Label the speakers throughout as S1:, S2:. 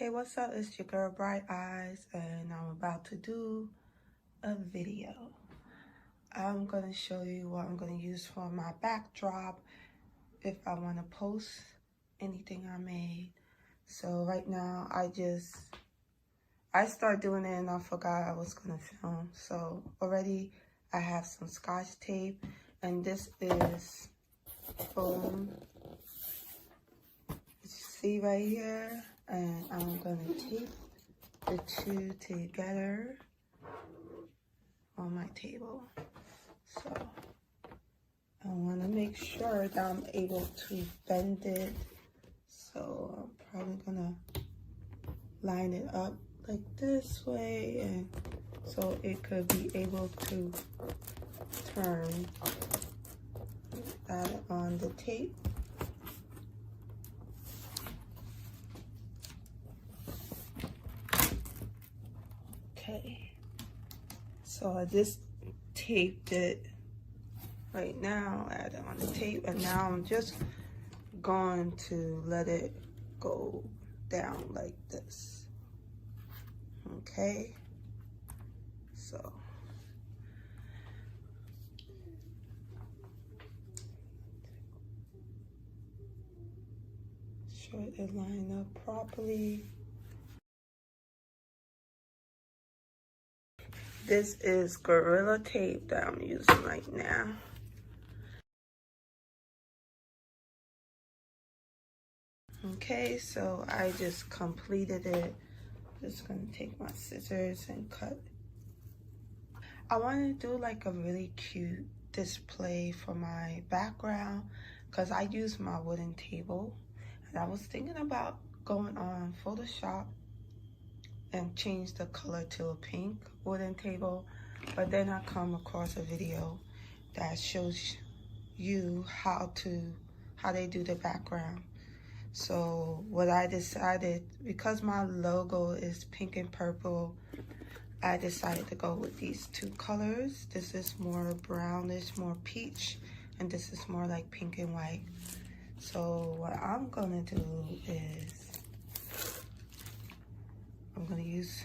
S1: Hey, what's up? It's your girl Bright Eyes, and I'm about to do a video. I'm going to show you what I'm going to use for my backdrop if I want to post anything I made. So right now, I started doing it and I forgot I was going to film. So already I have some Scotch tape, and this is foam. You see right here, and I'm going to tape the two together on my table. So I want to make sure that I'm able to bend it. So I'm probably going to line it up like this way, and so it could be able to turn that on the tape. Okay, so I just taped it right now, add it on the tape, and now I'm just going to let it go down like this. Okay, so sure it line up properly. This is Gorilla Tape that I'm using right now. Okay, so I just completed it. Just gonna take my scissors and cut. I want to do like a really cute display for my background because I use my wooden table, and I was thinking about going on Photoshop and change the color to a pink wooden table, but then I come across a video that shows you how they do the background. So what I decided, because my logo is pink and purple, I decided to go with these two colors. This is more brownish, more peach, and this is more like pink and white. So what I'm gonna do is I'm gonna use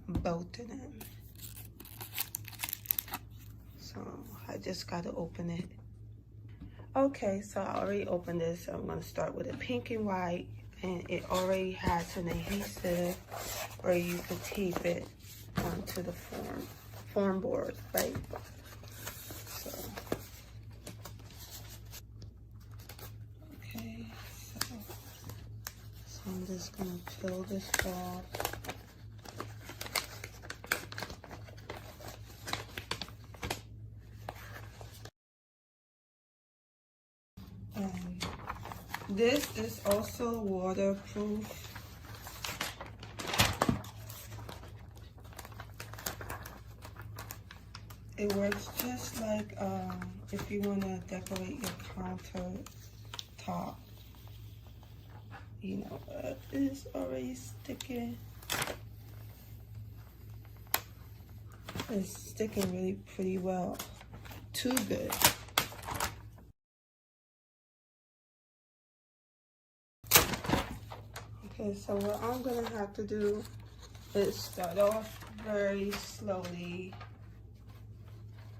S1: both of them. So I just gotta open it. Okay, so I already opened this. So I'm gonna start with a pink and white, and it already has an adhesive where you can tape it onto the form board, right? Okay, so I'm just gonna peel this off. And this is also waterproof. It works just like if you want to decorate your countertop. You know, it's already sticking. It's sticking really pretty well. Too good. Okay, so what I'm gonna have to do is start off very slowly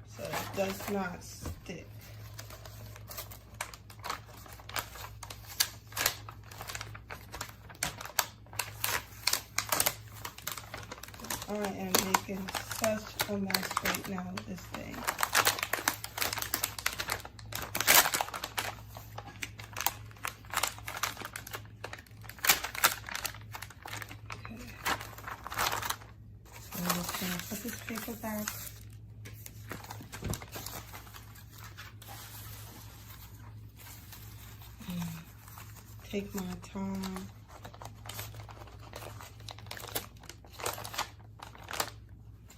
S1: so it does not stick. I am making such a mess right now with this thing. Okay. So I'm just gonna put this paper back. And take my time.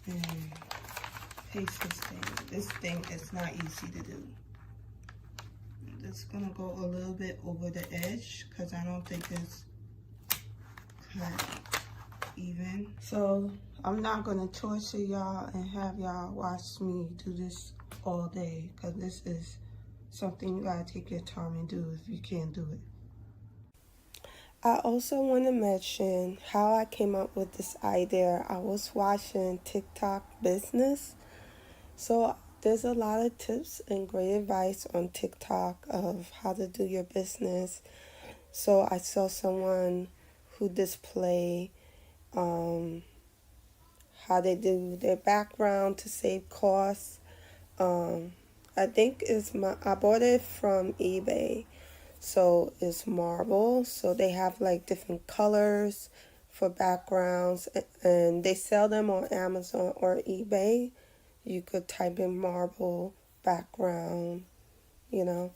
S1: And paste this thing. This thing is not easy to do. I'm just gonna go a little bit over the edge because I don't think it's cut even. So I'm not gonna torture y'all and have y'all watch me do this all day, because this is something you gotta take your time and do if you can't do it. I also want to mention how I came up with this idea. I was watching TikTok business. So there's a lot of tips and great advice on TikTok of how to do your business. So I saw someone who display how they do their background to save costs. I think I bought it from eBay. So it's marble. So they have like different colors for backgrounds, and they sell them on Amazon or eBay. You could type in marble background, you know.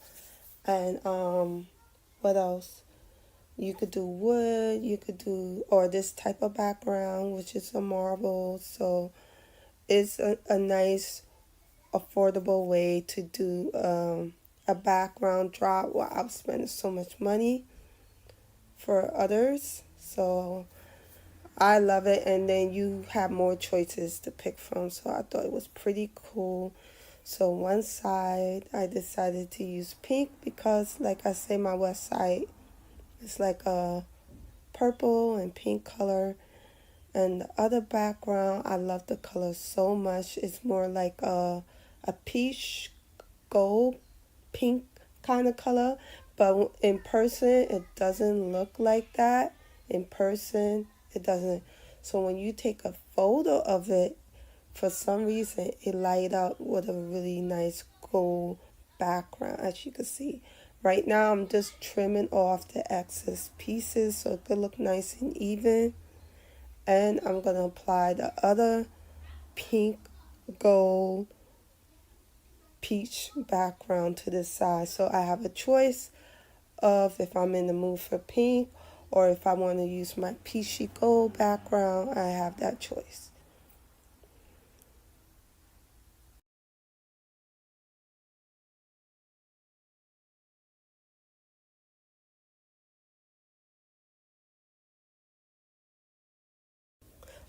S1: And what else? You could do wood, you could do, or this type of background, which is a marble. So it's a nice, affordable way to do a background drop without spending so much money for others. So I love it. And then you have more choices to pick from. So I thought it was pretty cool. So one side I decided to use pink because, like I say, my website is like a purple and pink color. And the other background, I love the color so much. It's more like a peach gold pink kind of color. But in person, it doesn't look like that. In person, it doesn't. So when you take a photo of it, for some reason, it light up with a really nice gold background, as you can see. Right now, I'm just trimming off the excess pieces so it could look nice and even. And I'm going to apply the other pink, gold, peach background to this side. So I have a choice of if I'm in the mood for pink or if I want to use my peachy gold background, I have that choice.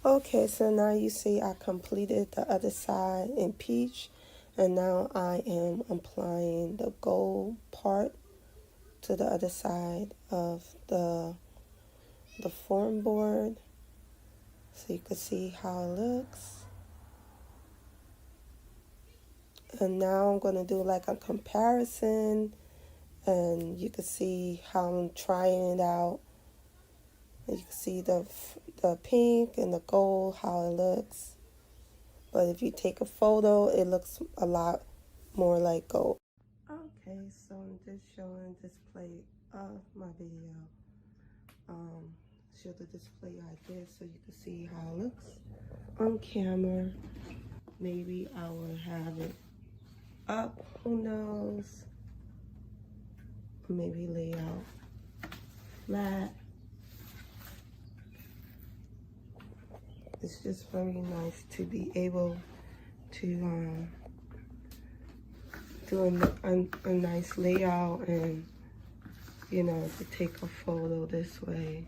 S1: Okay, so now you see I completed the other side in peach, and now I am applying the gold part to the other side of the form board so you can see how it looks. And now I'm going to do like a comparison, and you can see how I'm trying it out. You can see the pink and the gold, how it looks. But if you take a photo, it looks a lot more like gold. Okay, so I'm just showing display of my video. Show the display like this so you can see how it looks on camera. Maybe I will have it up, who knows? Maybe lay out flat. It's just very nice to be able to do a nice layout and, you know, to take a photo this way.